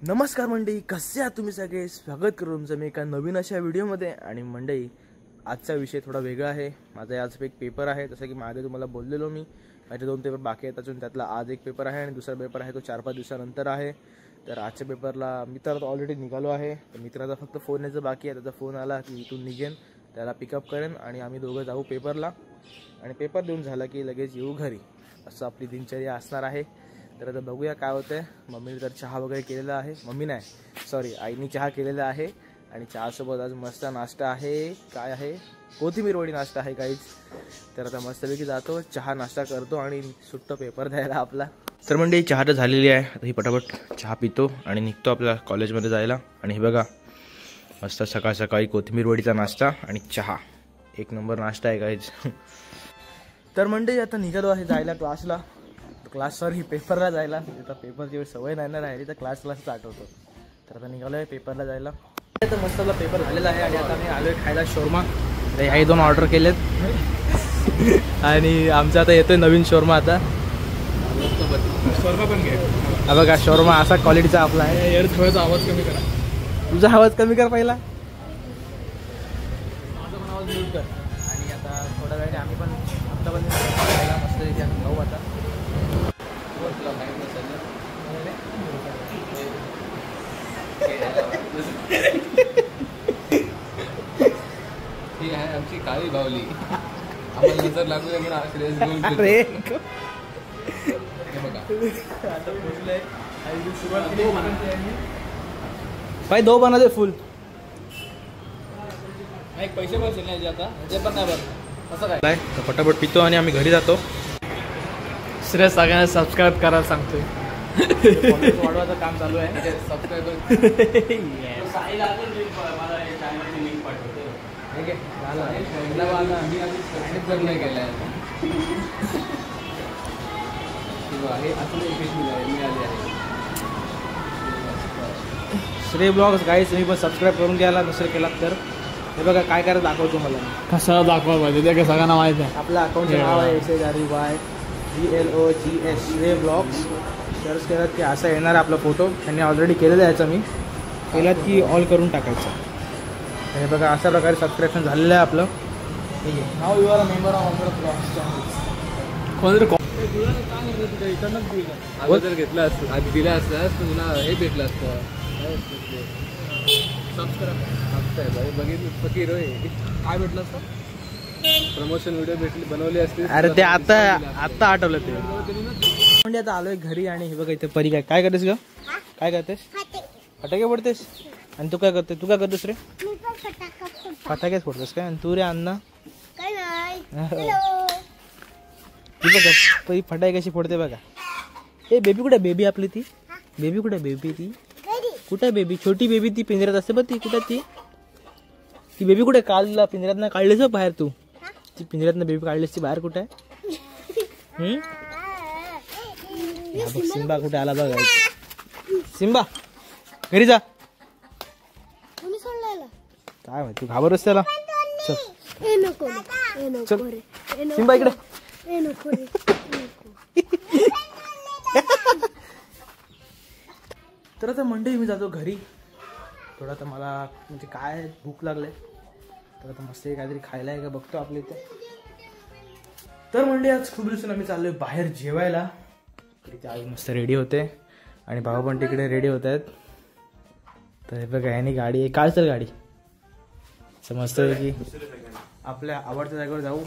नमस्कार मंडळी, कसे आहात तुम्ही सगळे? स्वागत करू तुमचं मी एका नवीन अशा व्हिडिओमध्ये. आणि मंडळी, आजचा विषय थोडा वेगळा आहे. माझा आज एक पेपर आहे. जसं की मागे तुम्हाला बोललेलो मी, माझे 2 पेपर बाकी आहेत अजून. त्यातला आज एक पेपर आहे आणि दुसरा पेपर आहे तो 4-5 दिवसानंतर आहे. तर आजच्या पेपरला मी तर ऑलरेडी निघालो आहे. तर मित्राचा फक्त फोन यायचा बाकी आहे. त्याचा फोन आला की इथून निघेन, त्याला पिकअप करेन आणि आम्ही दोघं जाऊ पेपरला. आणि पेपर देऊन झाला की लगेच येऊ घरी. असं आपली दिनचर्या असणार आहे. तर आता बघूया काय होतंय. मम्मीने तर चहा वगैरे केलेला आहे. मम्मी नाही, सॉरी, आईने चहा केलेला आहे. आणि चहासोबत आज मस्त नाश्ता आहे. काय आहे? कोथिंबीर वडी नाश्ता आहे काहीच. तर आता मस्तपैकी जातो, चहा नाश्ता करतो आणि सुट्ट पेपर द्यायला आपला. तर म्हणजे चहा तर झालेली आहे. आता ही पटापट चहा पितो आणि निघतो आपल्या कॉलेजमध्ये जायला. आणि हे बघा, मस्त सकाळ सकाळी कोथिंबीर वडीचा नाश्ता आणि चहा, एक नंबर नाश्ता आहे काहीच. तर म्हणजे आता निघालो आहे जायला क्लासला. पेपरला जायला. आता पेपरची सवय नाही ना राहिली, तर क्लासलाच आठवतो. तर आता निघालो आहे पेपरला जायला. तर मस्त आपला पेपर झालेला आहे आणि आता मी आलो आहे खायला शोरमा. तर ह्याही 2 ऑर्डर केलेत आणि आमचा आता येतोय नवीन शोरमा. आता शोरमा पण घे. हा बघा, शोरमा असा क्वालिटीचा आपला आहे. यार थोडासा आवाज कमी करा. तुझा आवाज कमी कर पहिला. माझा पण आवाज म्यूट कर. आणि आता थोड्या वेळाने आम्ही पण आमचा पण खायला मस्त खाऊ आता. ही आहे आमची काळी बावली. आम्हाला नजर लागू नये म्हणून आश्रय घेऊन अरे हे बघा. आता पोहोचलोय आणि सुरुवात केली. भाई 2 बना दे फुल. नाही, पैसे पण नाही आता, ते पण नाही बरं. असं काय तर पटापट पितो आणि आम्ही घरी जातो. श्रेय सगळ्यांना सबस्क्राईब करायला सांगतोय. वाढवायचं काम चालू आहे. सबस्क्राईबर नाही केलं श्रेय ब्लॉग्स गाईस, तुम्ही पण सबस्क्राईब करून घ्यायला नसेल केला तर. हे बघा काय करायचं दाखवतो मला. कशाला दाखवा पाहिजे ते सगळ्यांना माहिती आहे. आपल्या अकाउंटचं नाव आहे SHREYVLOGS श्रेय ब्लॉग्स. सर्च केलात की असा येणार आपला फोटो. त्यांनी ऑलरेडी केलेला आहे याचा. मी केलात की ऑल करून टाकायचं. हे बघा, अशा प्रकारे सबस्क्रिप्शन झालेलं आहे आपलं. नाव you are a member of our blogs channel. कोणतरी अगोदर घेतलं असतं, आधी दिलं असतं तुला हे भेटलं असतं. सबस्क्राईब बघितलं फकीर होय. काय भेटलं असतं? प्रमोशन व्हिडिओ बनवली असते. अरे ते आता आठवलं ते. म्हणजे आता आलोय घरी आणि हे बघा इथे परी काय करतेस ग? काय करतेस? फटाके फोडतेस. आणि तू काय करते? तू काय करतेस रे? फटाकेच फोडतेस काय? आणि तू रे अण्णा? ती बघा परी फटाके कशी फोडते बघा. ए बेबी कुठे? बेबी आपली ती बेबी कुठे? बेबी ती कुठे? बेबी छोटी बेबी ती पिंजऱ्यात असते बघ. ती कुठे? ती बेबी कुठे? काल पिंजऱ्यात काढलीस बाहेर तू. ती पिंजऱ्यात बेबी काढलीस, ती बाहेर कुठे आहे? सिम्बा कुठे आला बघा. सिम्बा घरी जा. काय माहिती, तू घाबरस त्याला. चल सिम्बा इकडे. तर आता मंडळी मी जातो घरी. थोडं आता मला म्हणजे काय भूक लागले. तर आता मस्त काहीतरी खायला आहे का बघतो आपल्या इथे. तर मंडळी आज खूप दिवसांनी आम्ही चाललोय बाहेर जेवायला. तर इथे आज मस्त रेडी होते आणि भाऊ पण तिकडे रेडी होत आहेत. तर हे बघा, याने गाडी आहे. काय तर गाडी मस्त आहे की आपल्या आवडत्या जागेवर जाऊ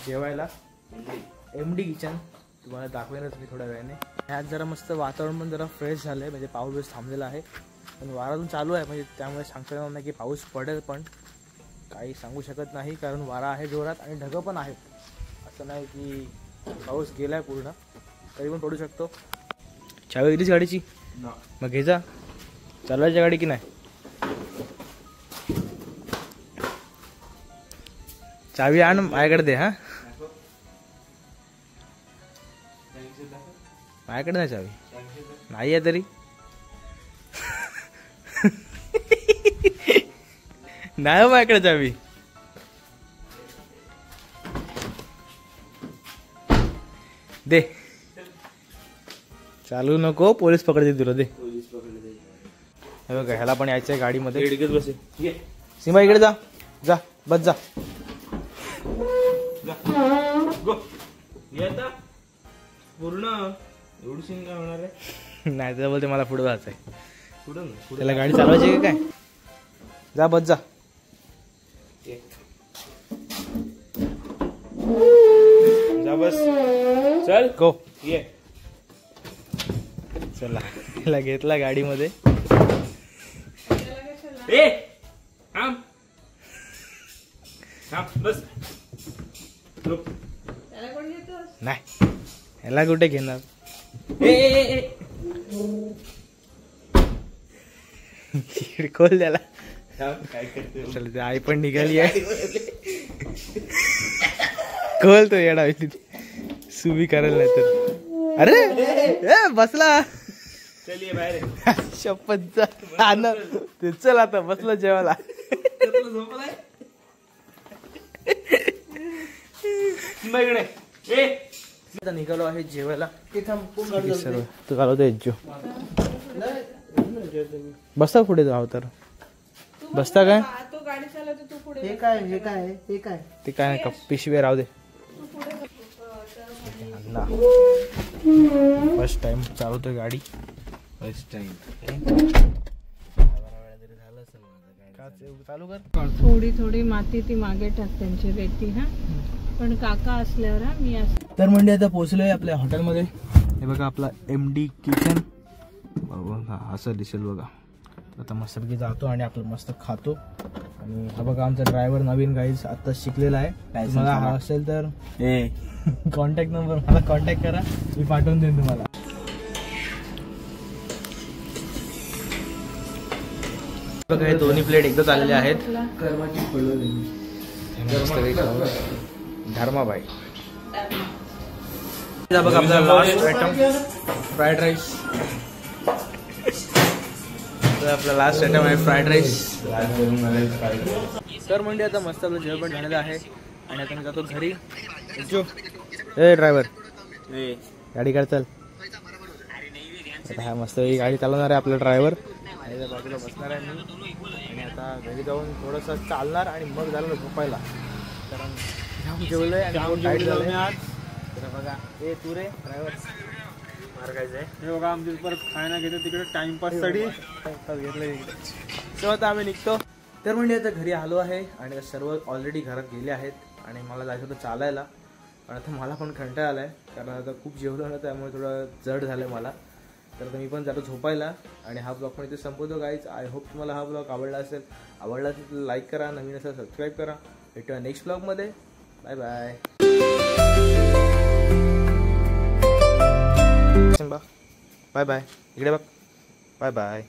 जेवायला. MD किचन तुम्हाला दाखवेनच मी थोड्या वेळाने. आज जरा मस्त वातावरण पण जरा फ्रेश झालं आहे. म्हणजे पाऊस थांबलेला आहे पण वारातून चालू आहे. म्हणजे त्यामुळे सांगता येणार नाही की पाऊस पडेल, पण काही सांगू शकत नाही कारण वारा आहे जोरात आणि ढगं पण आहेत. असं नाही की पाऊस गेला आहे पूर्ण, तरी पण पडू शकतो. चावी दिलीच गाडीची? मग घे जा. चालवायची गाडी की नाही? चावी आण माझ्याकडे दे. हा, माझ्याकडे नाही चावी. नाही आहे तरी नाही माझ्याकडे चावी. दे, चालू नको, पोलीस पकडतील तुला. दे. हे बघा ह्याला पण यायचंय गाडीमध्ये. सीमा इकडे जा जा बस जा. पूर्ण एवढी सीन काय होणार आहे. नाही तर बोलते मला पुढे जायचंय. त्याला गाडी चालवायची का काय. जा बस जा. जा बस चल गो. ये चला त्याला घेतला गाडीमध्ये. ए थांब थांब बस. नाही ह्याला कुठे घेणार. इकडे खोल त्याला. काय करते चल ते आई पण निघाली आहे. खोल तो येडा सुबी करायला नाही तर. अरे ए बसला. चल बाहेर. शपथचा आण ते. चल आता बसला जेवायला. आता निघालो आहे जेवायला सर्व. तू घालवतो जो. बसता पुढे जाऊ तर. बसता काय हे काय हे काय हे काय ते काय नाही का पिशवी राहू दे. फर्स्ट टाइम चालवतोय गाडी. फर्स्ट टाइम चालू कर. थोडी थोडी माती ती मागे टाक त्यांची रेती. हा पण काका असल्यावर हा मी तर म्हणजे आता पोहोचलोय आपल्या हॉटेलमध्ये. हे बघा आपला MD किचन. बघा असं दिसेल बघा. आता मस्तपैकी जातो आणि आपलं मस्त खातो. आणि हा बघा आमचा ड्रायव्हर नवीन गाईज आता शिकलेला आहे. तुम्हाला हा असेल तर कॉन्टॅक्ट नंबर मला कॉन्टॅक्ट करा. मी पाठवून देईन तुम्हाला. बघा हे दोन्ही प्लेट एकदाच आलेले आहेत. धर्माबाई. बघा आपला लास्ट आयटम फ्राईड राईस. आपला लास्ट आयटम आहे फ्राईड राईस. तर म्हणजे आता मस्त आपलं जेवण पण झालेलं आहे. आणि आता मी जातो घरी. ए ड्रायव्हर गाडी काढ चल. आता हा मस्त ही गाडी चालवणार आहे आपला ड्रायव्हर. आणि त्या बाजूला बसणार आहे मी. आणि आता घरी जाऊन थोडंसं चालणार आणि मग झालं झोपायला. कारण जाम जेवलोय आणि टाईट झालंय आज. तर बघा ए तू रे ड्रायव्हर मार खायचंय. हे बघा आमच्या परत खायला घेतो तिकडे टाइमपास साठी घेतलं इकडे. सो आता आम्ही निघतो. तर म्हणजे आता घरी आलो आहे आणि सर्व ऑलरेडी घरात गेले आहेत. आणि मला जायचं होतं चालायला. पण आता मला पण कंटाळा आलाय कारण आता खूप जेवलो ना त्यामुळे थोडं जड झालंय मला. तर आता मी पण जातो झोपायला. आणि हा ब्लॉग पण इथे संपवतो गाईज. आय होप तुम्हाला हा ब्लॉग आवडला असेल. आवडला असेल तर लाईक करा. नवीन असेल सबस्क्राईब करा. भेटूया नेक्स्ट ब्लॉगमध्ये. Bye bye. Bye bye. इकडे बघ. Bye bye.